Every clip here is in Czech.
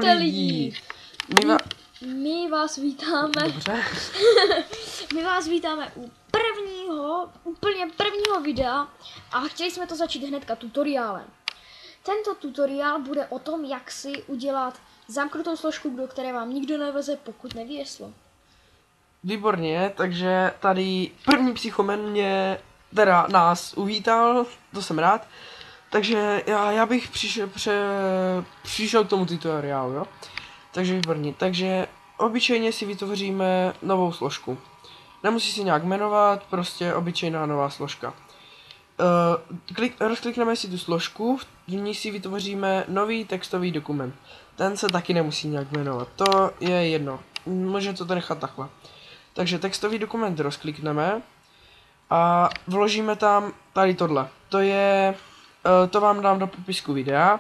Čau lidi. My vás vítáme. Dobře. My vás vítáme u úplně prvního videa a chtěli jsme to začít hnedka tutoriálem. Tento tutoriál bude o tom, jak si udělat zamknutou složku, do které vám nikdo neveze, pokud neví heslo. Výborně, takže tady první psychomen mě, nás uvítal, to jsem rád. Takže já bych přišel k tomu tutoriálu, jo. Takže výborně, takže obyčejně si vytvoříme novou složku. Nemusí se nějak jmenovat, prostě obyčejná nová složka. Rozklikneme si tu složku, v ní si vytvoříme nový textový dokument. Ten se taky nemusí nějak jmenovat, to je jedno, můžete to nechat takhle. Takže textový dokument rozklikneme a vložíme tam tady tohle. To vám dám do popisku videa.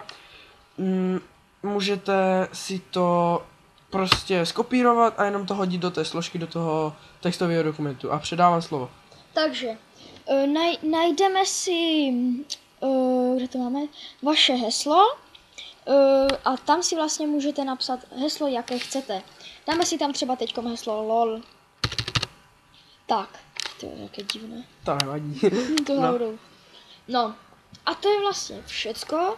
Můžete si to prostě skopírovat a jenom to hodit do té složky, do toho textového dokumentu. A předávám slovo. Takže najdeme si, kde to máme, vaše heslo a tam si vlastně můžete napsat heslo, jaké chcete. Dáme si tam třeba teďkom heslo LOL. Tak, to je také divné. To nevadí. No, a to je vlastně všecko.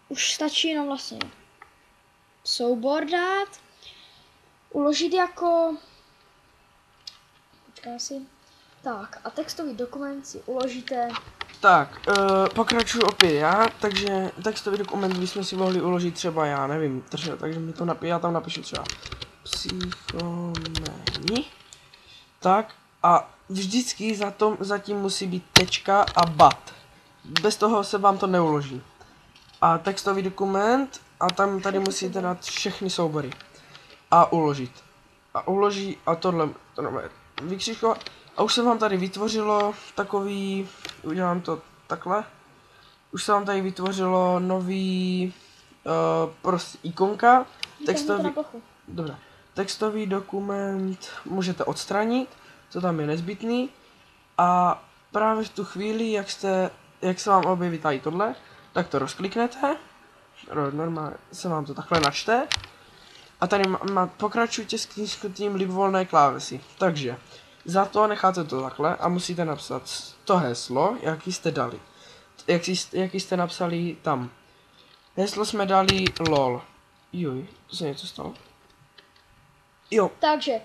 Už stačí jenom vlastně soubor dát, uložit jako, počkám si, tak a textový dokument si uložíte. Tak, pokračuju opět já, takže textový dokument bychom si mohli uložit třeba, já nevím, takže mi to já tam napíšu třeba psychomeni. Tak a vždycky zatím musí být tečka a bat. Bez toho se vám to neuloží. A textový dokument a tady musíte dát všechny soubory. A uložit. A uloží a tohle vykřičkovat. A už se vám tady vytvořilo takový, udělám to takhle. Už se vám tady vytvořilo nový prostě ikonka. Dobře. Textový dokument můžete odstranit, co tam je nezbytný. A právě v tu chvíli, jak se vám objeví tady tohle, tak to rozkliknete. Normálně se vám to takhle načte. A tady pokračujte s tím libovolné klávesy. Takže za to necháte to takhle a musíte napsat to heslo, jaký jste dali. Jaký jste napsali tam. Heslo jsme dali LOL. Juj, to se něco stalo. Jo. Takže,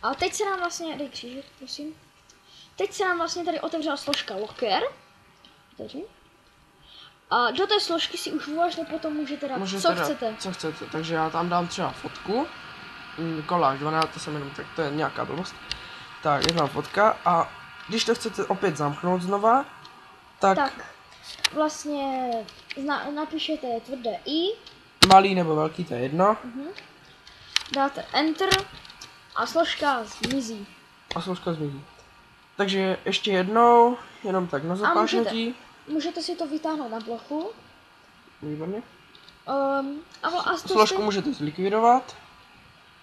a teď se nám vlastně, dej křížek, prosím. Teď se nám vlastně tady otevřela složka Locker. A do té složky si už vlastně potom můžete dát, co chcete. Takže já tam dám třeba fotku. Koláž 12, to jsem jenom tak, to je nějaká blbost. Tak, je tam fotka a když to chcete opět zamknout znova, tak vlastně napíšete tvrdé I. Malý nebo velký, to je jedno. Dáte Enter a složka zmizí. Takže ještě jednou, jenom tak na zopášnutí. Můžete si to vytáhnout na plochu. Výborně. A složku můžete zlikvidovat.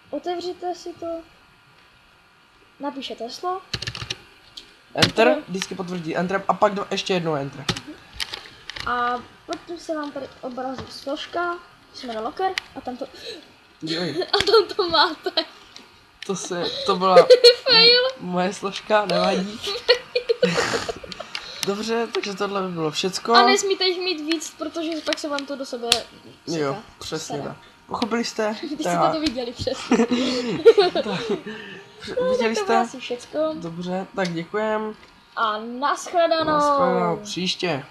Otevřete si to. Napíšete heslo. Enter, vždycky potvrdí Enter a pak ještě jednou Enter. A potom se vám tady obrazí složka, jsme na Locker a tam to... A tam to máte. To byla moje složka, nevadí. Dobře, takže tohle by bylo všecko. A nesmíte jich mít víc, protože pak se vám to do sebe syká. Jo, přesně tak. Pochopili jste? Jste to viděli přesně. Viděli jste? To bylo asi všecko. Dobře, tak děkujem. A nashledanou. Příště.